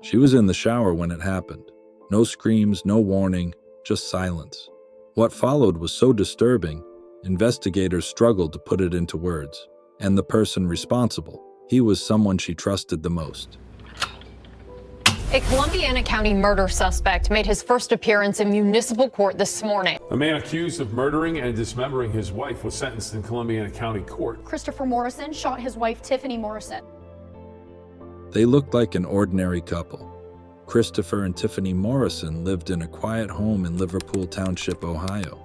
She was in the shower when it happened. No screams, no warning, just silence. What followed was so disturbing, investigators struggled to put it into words. And the person responsible, he was someone she trusted the most. A Columbiana County murder suspect made his first appearance in municipal court this morning. A man accused of murdering and dismembering his wife was sentenced in Columbiana County Court. Christopher Morrison shot his wife, Tiffany Morrison. They looked like an ordinary couple. Christopher and Tiffany Morrison lived in a quiet home in Liverpool Township, Ohio.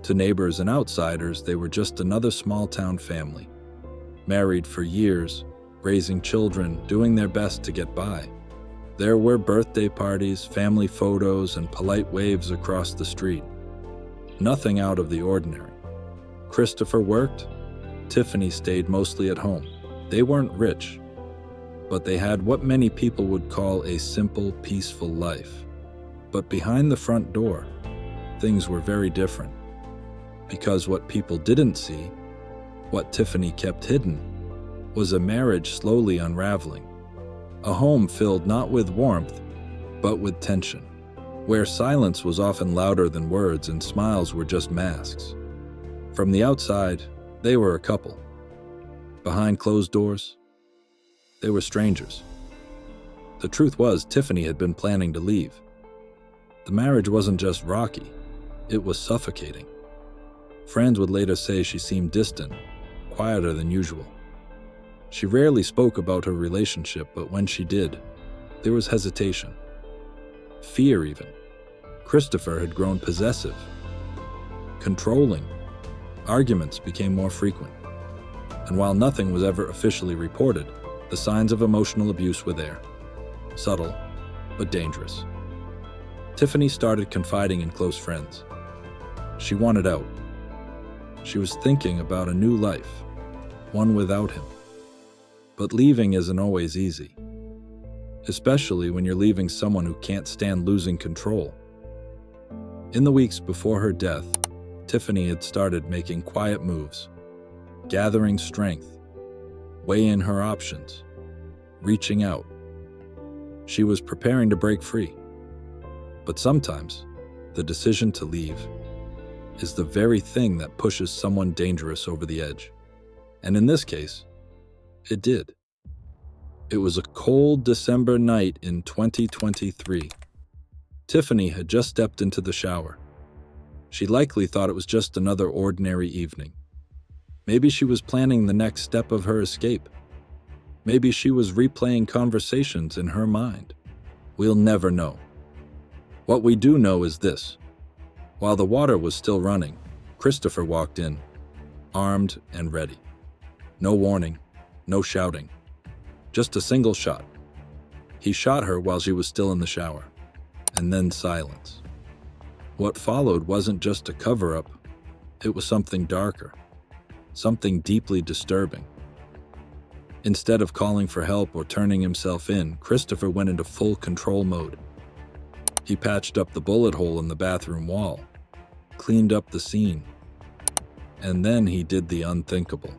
To neighbors and outsiders, they were just another small-town family. Married for years, raising children, doing their best to get by. There were birthday parties, family photos, and polite waves across the street. Nothing out of the ordinary. Christopher worked. Tiffany stayed mostly at home. They weren't rich, but they had what many people would call a simple, peaceful life. But behind the front door, things were very different. Because what people didn't see, what Tiffany kept hidden, was a marriage slowly unraveling. A home filled not with warmth, but with tension, where silence was often louder than words and smiles were just masks. From the outside, they were a couple. Behind closed doors, they were strangers. The truth was, Tiffany had been planning to leave. The marriage wasn't just rocky, it was suffocating. Friends would later say she seemed distant, quieter than usual. She rarely spoke about her relationship, but when she did, there was hesitation. Fear even. Christopher had grown possessive, controlling. Arguments became more frequent. And while nothing was ever officially reported, the signs of emotional abuse were there. Subtle, but dangerous. Tiffany started confiding in close friends. She wanted out. She was thinking about a new life, one without him. But leaving isn't always easy, especially when you're leaving someone who can't stand losing control. In the weeks before her death, Tiffany had started making quiet moves, gathering strength, weighing her options, reaching out. She was preparing to break free. But sometimes, the decision to leave is the very thing that pushes someone dangerous over the edge. And in this case, it did. It was a cold December night in 2023. Tiffany had just stepped into the shower. She likely thought it was just another ordinary evening. Maybe she was planning the next step of her escape. Maybe she was replaying conversations in her mind. We'll never know. What we do know is this. While the water was still running, Christopher walked in, armed and ready. No warning, no shouting, just a single shot. He shot her while she was still in the shower, and then silence. What followed wasn't just a cover-up, it was something darker, something deeply disturbing. Instead of calling for help or turning himself in, Christopher went into full control mode. He patched up the bullet hole in the bathroom wall, cleaned up the scene, and then he did the unthinkable.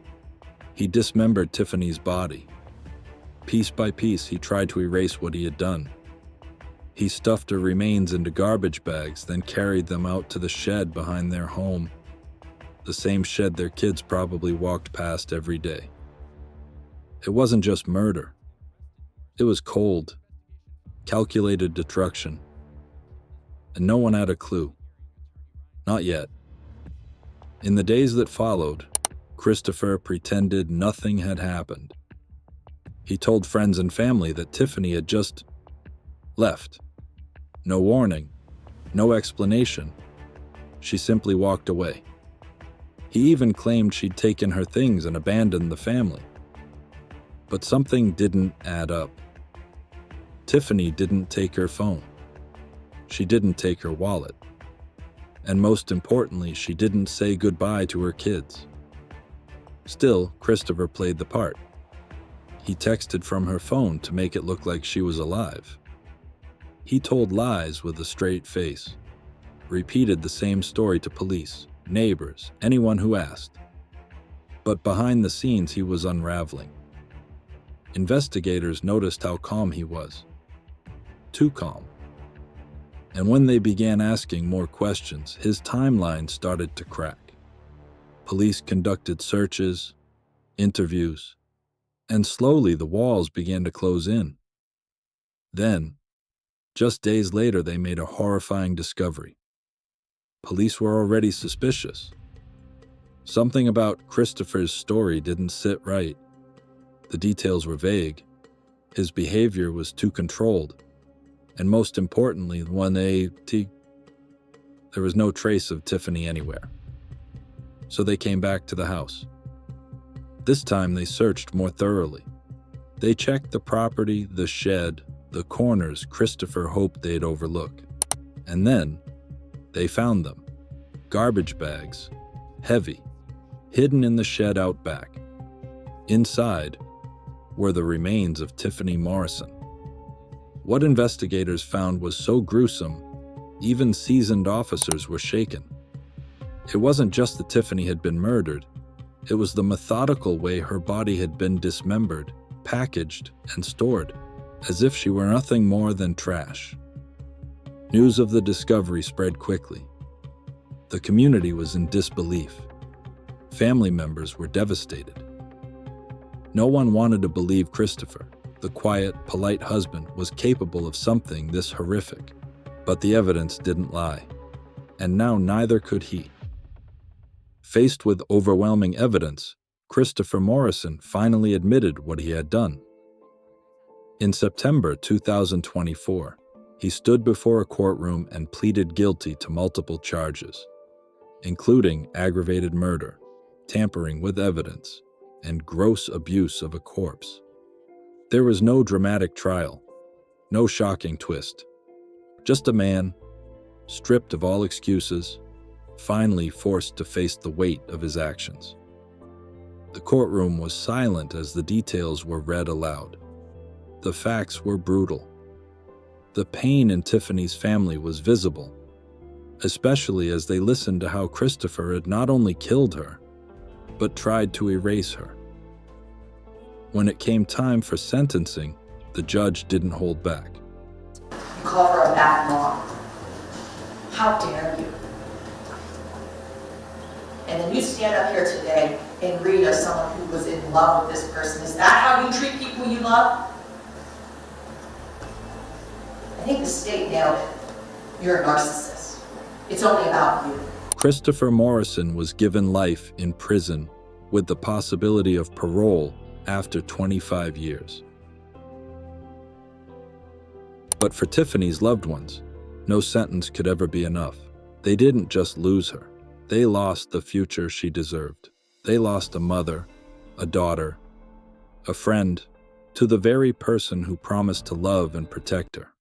He dismembered Tiffany's body. Piece by piece, he tried to erase what he had done. He stuffed her remains into garbage bags, then carried them out to the shed behind their home, the same shed their kids probably walked past every day. It wasn't just murder. It was cold, calculated destruction. And no one had a clue. Not yet. In the days that followed, Christopher pretended nothing had happened. He told friends and family that Tiffany had just left. No warning, no explanation. She simply walked away. He even claimed she'd taken her things and abandoned the family. But something didn't add up. Tiffany didn't take her phone. She didn't take her wallet. And most importantly, she didn't say goodbye to her kids. Still, Christopher played the part. He texted from her phone to make it look like she was alive. He told lies with a straight face, repeated the same story to police, neighbors, anyone who asked. But behind the scenes, he was unraveling. Investigators noticed how calm he was, too calm. And when they began asking more questions, his timeline started to crack. Police conducted searches, interviews, and slowly the walls began to close in. Then, just days later, they made a horrifying discovery. Police were already suspicious. Something about Christopher's story didn't sit right. The details were vague. His behavior was too controlled. And most importantly, there was no trace of Tiffany anywhere. So they came back to the house. This time they searched more thoroughly. They checked the property, the shed, the corners Christopher hoped they'd overlook. And then they found them. Garbage bags, heavy, hidden in the shed out back. Inside were the remains of Tiffany Morrison. What investigators found was so gruesome, even seasoned officers were shaken. It wasn't just that Tiffany had been murdered, it was the methodical way her body had been dismembered, packaged, and stored, as if she were nothing more than trash. News of the discovery spread quickly. The community was in disbelief. Family members were devastated. No one wanted to believe Christopher, the quiet, polite husband, was capable of something this horrific. But the evidence didn't lie, and now neither could he. Faced with overwhelming evidence, Christopher Morrison finally admitted what he had done. In September 2024, he stood before a courtroom and pleaded guilty to multiple charges, including aggravated murder, tampering with evidence, and gross abuse of a corpse. There was no dramatic trial, no shocking twist. Just a man, stripped of all excuses, finally forced to face the weight of his actions. The courtroom was silent as the details were read aloud. The facts were brutal. The pain in Tiffany's family was visible, especially as they listened to how Christopher had not only killed her, but tried to erase her. When it came time for sentencing, the judge didn't hold back. You call her a bad mom. How dare you? And then you stand up here today and read as someone who was in love with this person. Is that how you treat people you love? I think the state nailed it. You're a narcissist. It's only about you. Christopher Morrison was given life in prison with the possibility of parole after 25 years. But for Tiffany's loved ones, no sentence could ever be enough. They didn't just lose her. They lost the future she deserved. They lost a mother, a daughter, a friend, to the very person who promised to love and protect her.